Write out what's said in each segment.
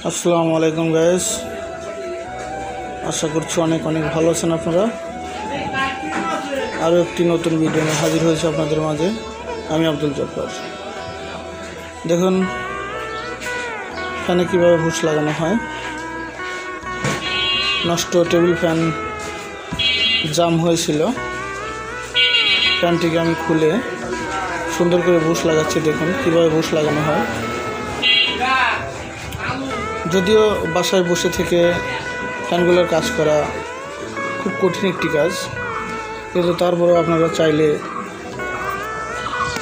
আসসালামু আলাইকুম গাইস, আশা করছি অনেক ভালো আছেন আপনারা। আরও একটি নতুন ভিডিও নিয়ে হাজির হয়েছে আপনাদের মাঝে। আমি আব্দুল জব্বার। দেখুন ফ্যানে কীভাবে হুশ লাগানো হয়। নষ্ট টেবিল ফ্যান জাম হয়েছিল, ফ্যানটিকে আমি খুলে সুন্দর করে বুশ লাগাচ্ছি। দেখুন কীভাবে বুশ লাগানো হয়। যদিও বাসায় বসে থেকে ফ্যানগুলোর কাজ করা খুব কঠিন একটি কাজ, কিন্তু তারপরেও আপনারা চাইলে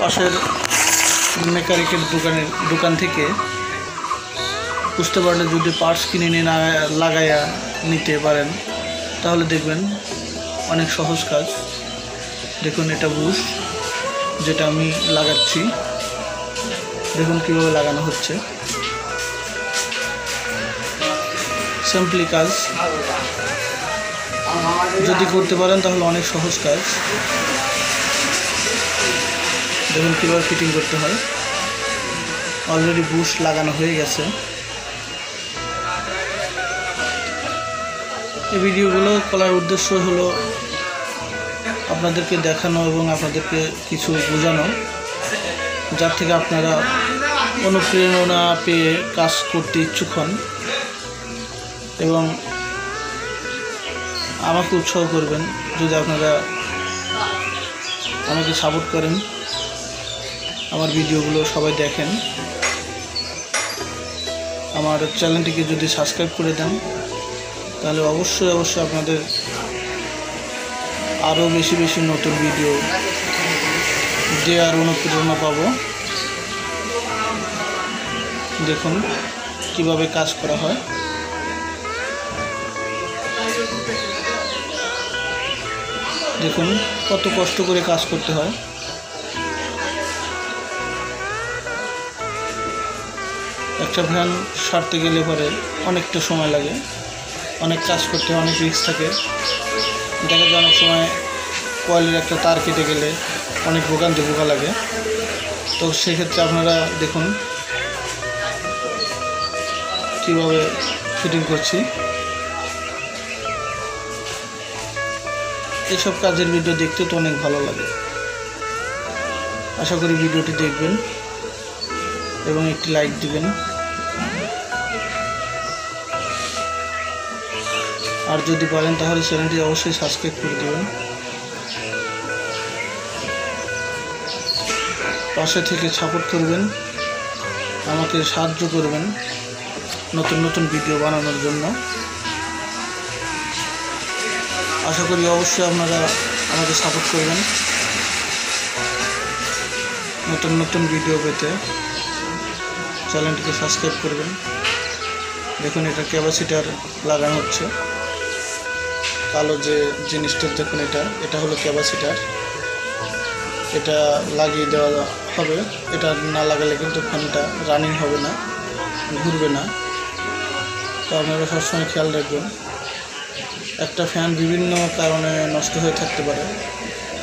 পাশের মেকানিকের দোকান থেকে বুঝতে পারলে যদি পার্টস কিনে নিয়ে না লাগাইয়া নিতে পারেন তাহলে দেখবেন অনেক সহজ কাজ। দেখুন এটা বুশ যেটা আমি লাগাচ্ছি, দেখুন কীভাবে লাগানো হচ্ছে। সিম্পলি কাজ, যদি করতে পারেন তাহলে অনেক সহজ কাজ। দেখুন কীভাবে ফিটিং করতে হয়। অলরেডি বুশ লাগানো হয়ে গেছে। এই ভিডিওগুলো করার উদ্দেশ্য হলো আপনাদেরকে দেখানো এবং আপনাদেরকে কিছু বোঝানো, যার থেকে আপনারা অনুপ্রেরণা পেয়ে কাজ করতে ইচ্ছুক হন এবং আমাকে উৎসাহ করবেন। যদি আপনারা আমাকে সাপোর্ট করেন, আমার ভিডিওগুলো সবাই দেখেন, আমার চ্যানেলটিকে যদি সাবস্ক্রাইব করে দেন তাহলে অবশ্যই আপনাদের আরও বেশি নতুন ভিডিও দেওয়ার অনুপ্রেরণা পাবো। দেখুন কিভাবে কাজ করা হয়। দেখুন কত কষ্ট করে কাজ করতে হয়। একটা ফ্যান সারতে গেলে পরে অনেকটা সময় লাগে, অনেক কাজ করতে হয়, অনেক রিস্ক থাকে। দেখা যায় অনেক সময় কয়েলের একটা তার কেটে গেলে অনেক ভোগা লাগে। তো সেক্ষেত্রে আপনারা দেখুন কীভাবে ফিটিং করছি। এসব কাজের ভিডিও দেখতে তো অনেক ভালো লাগে। আশা করি ভিডিওটি দেখবেন এবং একটি লাইক দিবেন। আর যদি পারেন তাহলে চ্যানেলটি অবশ্যই সাবস্ক্রাইব করে দেবেন। পাশে থেকে সাপোর্ট করবেন, আমাকে সাহায্য করবেন নতুন ভিডিও বানানোর জন্য। আশা করি অবশ্যই আপনারা আমাকে সাপোর্ট করবেন নতুন ভিডিও পেতে। চ্যানেলটিকে সাবস্ক্রাইব করবেন। দেখুন এটা ক্যাপাসিটার লাগানো হচ্ছে, কালো যে জিনিসটা দেখুন এটা হলো ক্যাপাসিটার। এটা লাগিয়ে দেওয়া হবে। এটা না লাগালে কিন্তু ফ্যানটা রানিং হবে না, ঘুরবে না। তো আপনারা সবসময় খেয়াল রাখবেন। একটা ফ্যান বিভিন্ন কারণে নষ্ট হয়ে থাকতে পারে,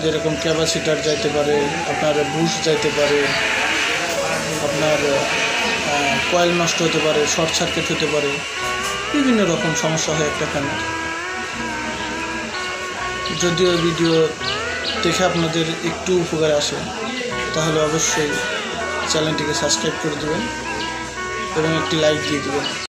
যেরকম ক্যাপাসিটার যাইতে পারে, আপনার বুশ যাইতে পারে, আপনার কয়েল নষ্ট হতে পারে, শর্ট সার্কিট হতে পারে, বিভিন্ন রকম সমস্যা হয় একটা ফ্যানের। যদি ওই ভিডিও দেখে আপনাদের একটু উপকার আসে তাহলে অবশ্যই চ্যানেলটিকে সাবস্ক্রাইব করে দেবেন এবং একটি লাইক দিয়ে দেবেন।